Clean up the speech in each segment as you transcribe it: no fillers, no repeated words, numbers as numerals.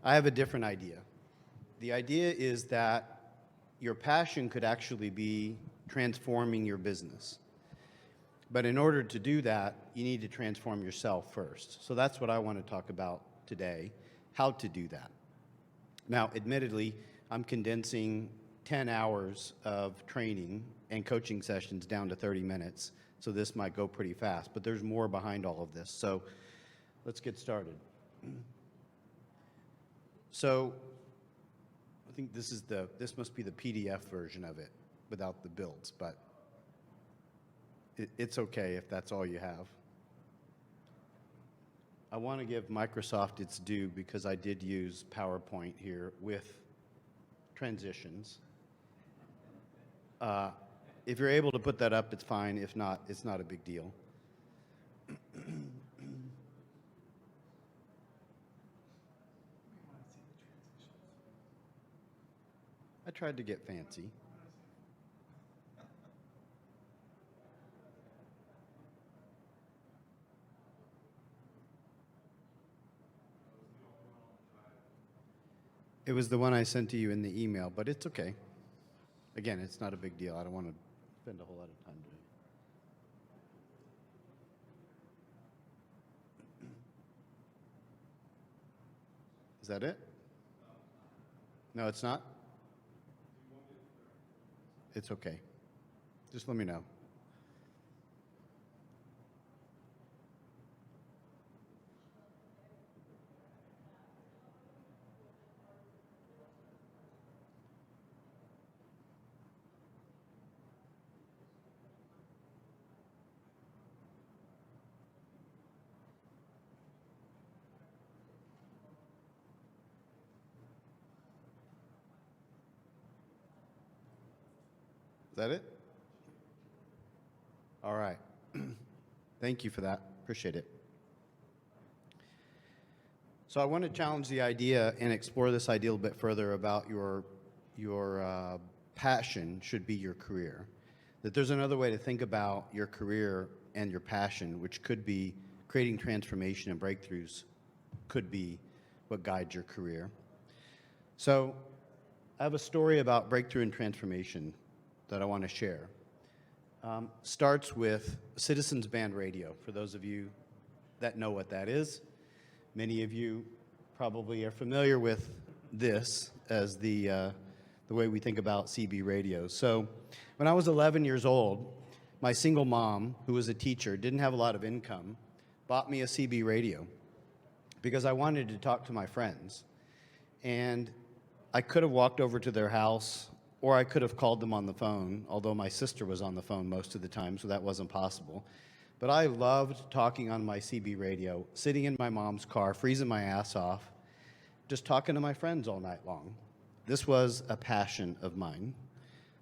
I have a different idea. The idea is that your passion could actually be transforming your business. But in order to do that, you need to transform yourself first. So that's what I want to talk about today, how to do that. Now, admittedly, I'm condensing 10 hours of training and coaching sessions down to 30 minutes, so this might go pretty fast, but there's more behind all of this. So let's get started. So I think this must be the PDF version of it without the builds, but it's okay if that's all you have. I want to give Microsoft its due because I did use PowerPoint here with transitions. If you're able to put that up, it's fine. If not, it's not a big deal. I tried to get fancy. It was the one I sent to you in the email, but it's okay. Again, it's not a big deal. I don't want to spend a whole lot of time today. Is that it? No, it's not? It's okay. Just let me know. Is that it? All right. Thank you for that. Appreciate it. So I want to challenge the idea and explore this idea a little bit further about your passion should be your career. That there's another way to think about your career and your passion, which could be creating transformation and breakthroughs could be what guides your career. So I have a story about breakthrough and transformation that I want to share. Starts with Citizens Band Radio, for those of you that know what that is. Many of you probably are familiar with this as the way we think about CB radio. So when I was 11 years old, my single mom, who was a teacher, didn't have a lot of income, bought me a CB radio because I wanted to talk to my friends. And I could have walked over to their house, or I could have called them on the phone, although my sister was on the phone most of the time, so that wasn't possible. But I loved talking on my CB radio, sitting in my mom's car, freezing my ass off, just talking to my friends all night long. This was a passion of mine.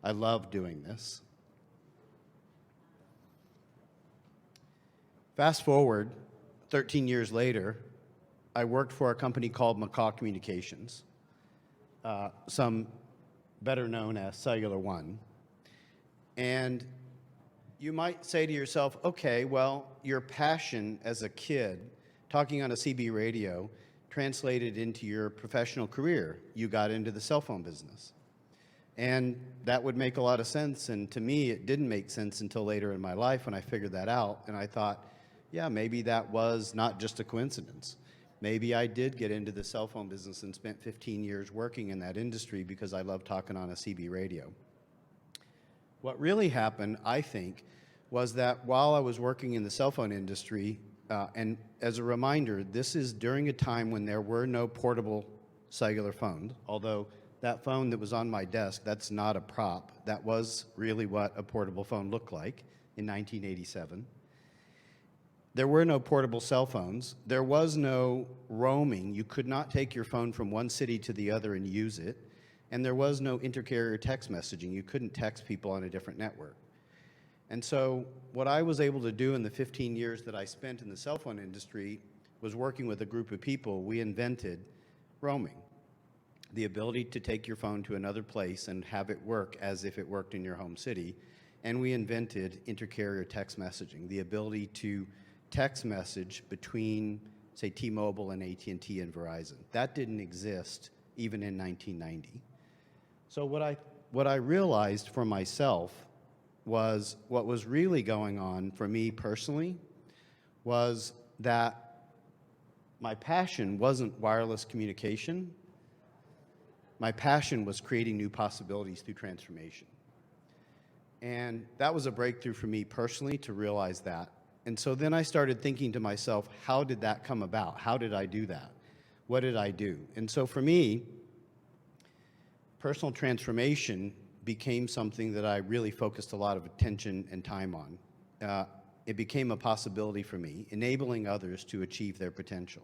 I loved doing this. Fast forward 13 years later, I worked for a company called McKeand Communications, some better known as Cellular One. And you might say to yourself, okay, well, your passion as a kid, talking on a CB radio, translated into your professional career. You got into the cell phone business. And that would make a lot of sense, and to me, it didn't make sense until later in my life when I figured that out, and I thought, yeah, maybe that was not just a coincidence. Maybe I did get into the cell phone business and spent 15 years working in that industry because I love talking on a CB radio. What really happened, I think, was that while I was working in the cell phone industry, and as a reminder, this is during a time when there were no portable cellular phones, although that phone that was on my desk, that's not a prop. That was really what a portable phone looked like in 1987. There were no portable cell phones. There was no roaming. You could not take your phone from one city to the other and use it. And there was no inter-carrier text messaging. You couldn't text people on a different network. And so what I was able to do in the 15 years that I spent in the cell phone industry was working with a group of people. We invented roaming, the ability to take your phone to another place and have it work as if it worked in your home city. And we invented inter-carrier text messaging, the ability to text message between say, T-Mobile and AT&T and Verizon. That didn't exist even in 1990. So what I realized for myself was what was really going on for me personally was that my passion wasn't wireless communication. My passion was creating new possibilities through transformation. And that was a breakthrough for me personally to realize that. And so then I started thinking to myself, how did that come about? How did I do that? What did I do? And so for me, personal transformation became something that I really focused a lot of attention and time on. It became a possibility for me, enabling others to achieve their potential.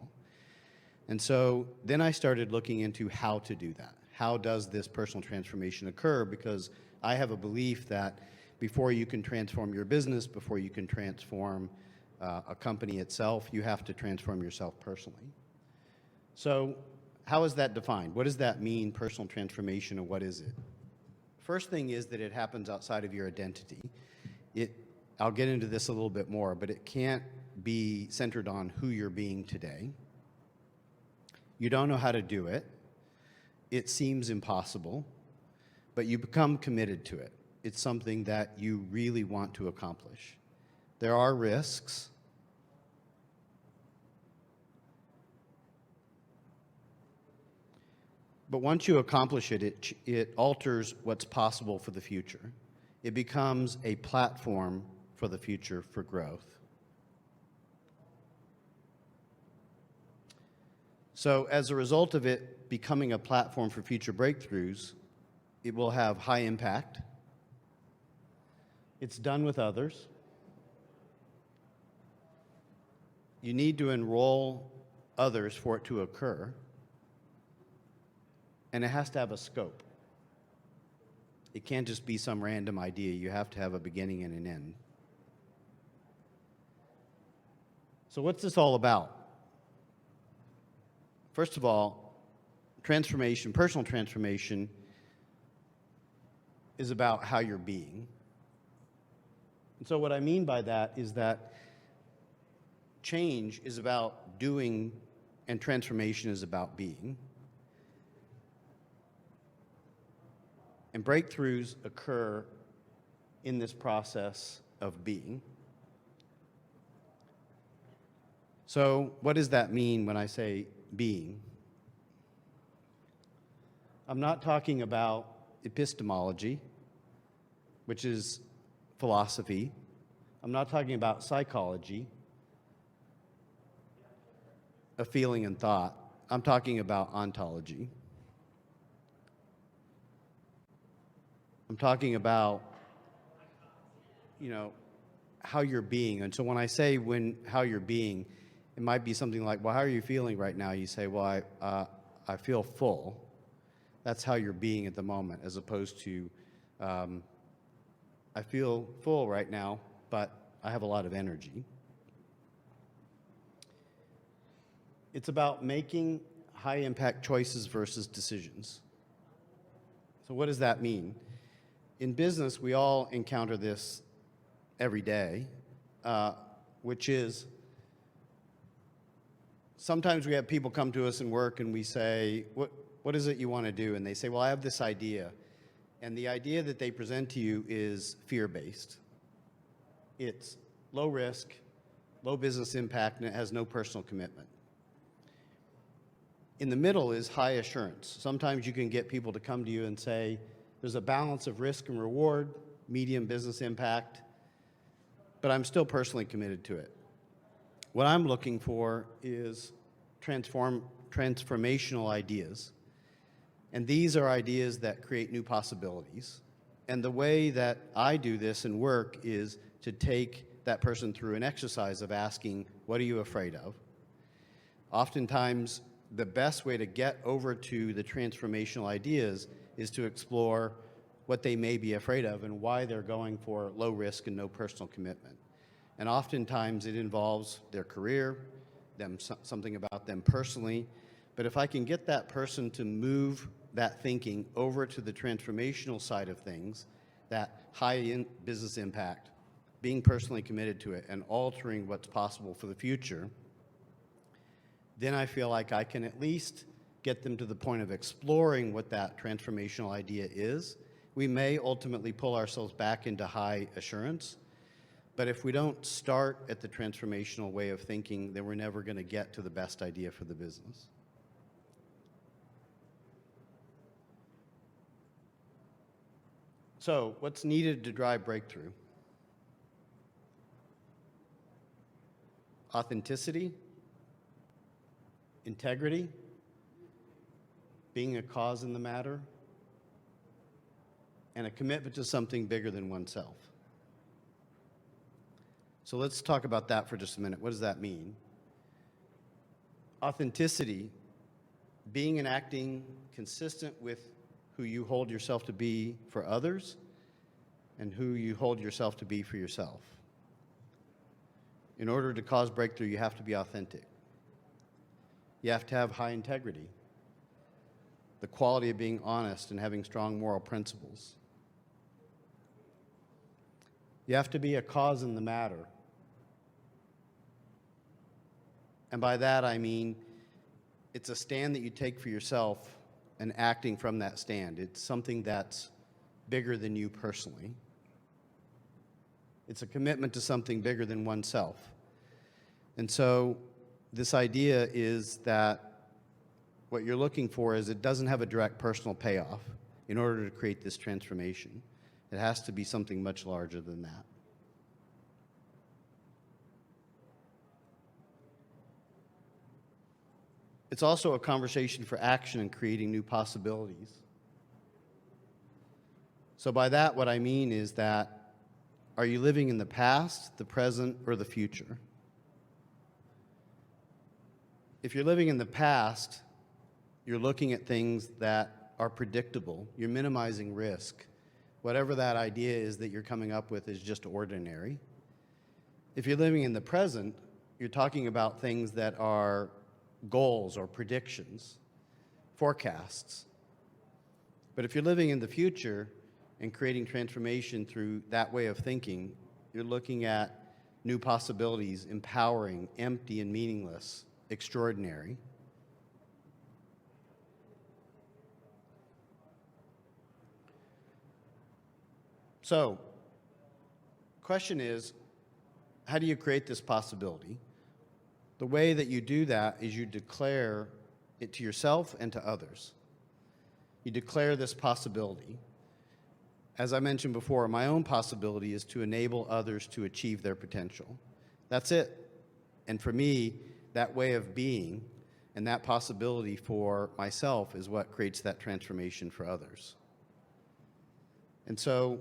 And so then I started looking into how to do that. How does this personal transformation occur? Because I have a belief that before you can transform your business, before you can transform a company itself, you have to transform yourself personally. So how is that defined? What does that mean, personal transformation, and what is it? First thing is that it happens outside of your identity. I'll get into this a little bit more, but it can't be centered on who you're being today. You don't know how to do it. It seems impossible, but you become committed to it. It's something that you really want to accomplish. There are risks. But once you accomplish it, it alters what's possible for the future. It becomes a platform for the future for growth. So as a result of it becoming a platform for future breakthroughs, it will have high impact. It's done with others. You need to enroll others for it to occur. And it has to have a scope. It can't just be some random idea. You have to have a beginning and an end. So what's this all about? First of all, transformation, personal transformation, is about how you're being. And so what I mean by that is that change is about doing and transformation is about being. And breakthroughs occur in this process of being. So what does that mean when I say being? I'm not talking about epistemology, which is philosophy. I'm not talking about psychology, a feeling and thought. I'm talking about ontology. I'm talking about, how you're being. And so when I say how you're being, it might be something like, well, how are you feeling right now? You say, well, I feel full. That's how you're being at the moment, as opposed to, I feel full right now, but I have a lot of energy. It's about making high-impact choices versus decisions. So what does that mean? In business, we all encounter this every day, which is sometimes we have people come to us in work and we say, what is it you want to do? And they say, well, I have this idea. And the idea that they present to you is fear-based. It's low risk, low business impact, and it has no personal commitment. In the middle is high assurance. Sometimes you can get people to come to you and say, there's a balance of risk and reward, medium business impact, but I'm still personally committed to it. What I'm looking for is transformational ideas. And these are ideas that create new possibilities. And the way that I do this in work is to take that person through an exercise of asking, what are you afraid of? Oftentimes, the best way to get over to the transformational ideas is to explore what they may be afraid of and why they're going for low risk and no personal commitment. And oftentimes it involves their career, something about them personally. But if I can get that person to move that thinking over to the transformational side of things, that high business impact, being personally committed to it, and altering what's possible for the future, then I feel like I can at least get them to the point of exploring what that transformational idea is. We may ultimately pull ourselves back into high assurance, but if we don't start at the transformational way of thinking, then we're never going to get to the best idea for the business. So, what's needed to drive breakthrough? Authenticity, integrity, being a cause in the matter, and a commitment to something bigger than oneself. So let's talk about that for just a minute. What does that mean? Authenticity, being and acting consistent with who you hold yourself to be for others and who you hold yourself to be for yourself. In order to cause breakthrough, you have to be authentic. You have to have high integrity, the quality of being honest and having strong moral principles. You have to be a cause in the matter. And by that I mean it's a stand that you take for yourself and acting from that stand. It's something that's bigger than you personally. It's a commitment to something bigger than oneself. And so this idea is that what you're looking for is it doesn't have a direct personal payoff in order to create this transformation. It has to be something much larger than that. It's also a conversation for action and creating new possibilities. So by that, what I mean is that, are you living in the past, the present, or the future? If you're living in the past, you're looking at things that are predictable. You're minimizing risk. Whatever that idea is that you're coming up with is just ordinary. If you're living in the present, you're talking about things that are goals or predictions, forecasts. But if you're living in the future and creating transformation through that way of thinking, you're looking at new possibilities, empowering, empty and meaningless, extraordinary. So, question is, how do you create this possibility? The way that you do that is you declare it to yourself and to others. You declare this possibility. As I mentioned before, my own possibility is to enable others to achieve their potential. That's it. And for me, that way of being and that possibility for myself is what creates that transformation for others. And so,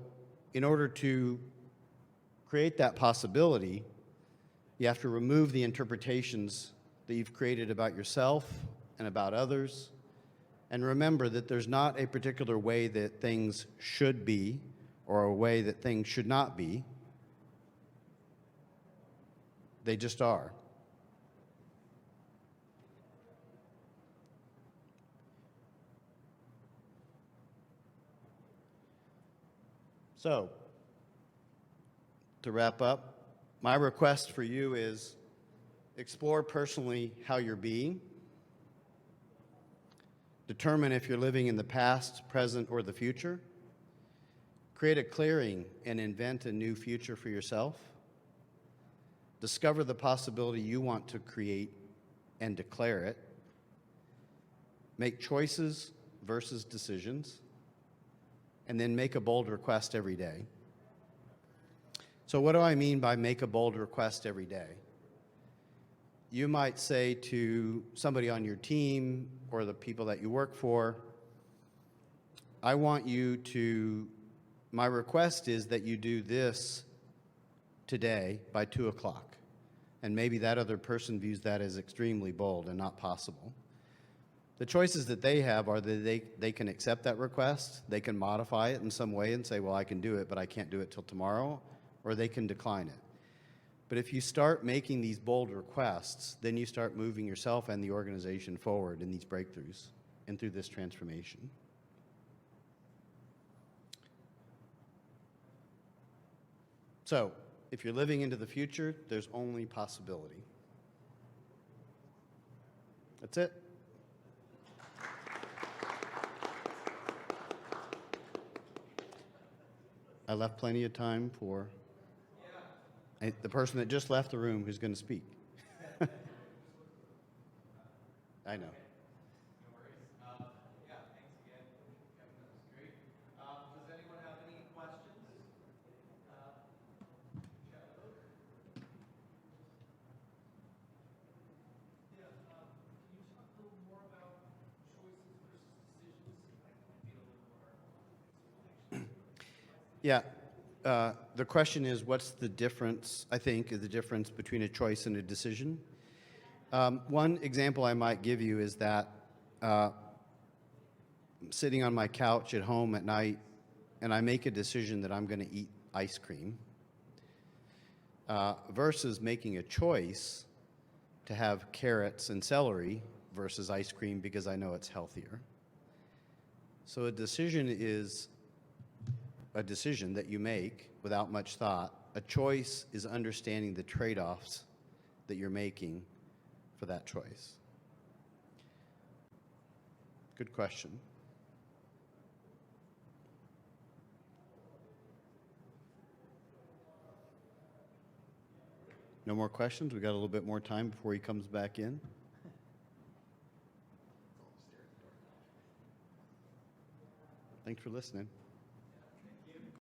in order to create that possibility, you have to remove the interpretations that you've created about yourself and about others, and remember that there's not a particular way that things should be or a way that things should not be. They just are. So, to wrap up, my request for you is explore personally how you're being. Determine if you're living in the past, present, or the future. Create a clearing and invent a new future for yourself. Discover the possibility you want to create and declare it. Make choices versus decisions. And then make a bold request every day. So what do I mean by make a bold request every day? You might say to somebody on your team or the people that you work for, I want you to, my request is that you do this today by 2 o'clock. And maybe that other person views that as extremely bold and not possible. The choices that they have are that they can accept that request, they can modify it in some way and say, well, I can do it, but I can't do it till tomorrow, or they can decline it. But if you start making these bold requests, then you start moving yourself and the organization forward in these breakthroughs and through this transformation. So, if you're living into the future, there's only possibility. That's it. I left plenty of time for the person that just left the room who's going to speak. I know. No worries. Yeah, thanks again, Kevin. That was great. Does anyone have any questions? Chat with us? Yeah. Can you talk a little more about choices versus decisions? That might be a little more explanation. Yeah. The question is, what's the difference, I think, is the difference between a choice and a decision? One example I might give you is that sitting on my couch at home at night and I make a decision that I'm going to eat ice cream versus making a choice to have carrots and celery versus ice cream because I know it's healthier. So a decision is a decision that you make without much thought. A choice is understanding the trade-offs that you're making for that choice. Good question. No more questions? We got a little bit more time before he comes back in. Thanks for listening.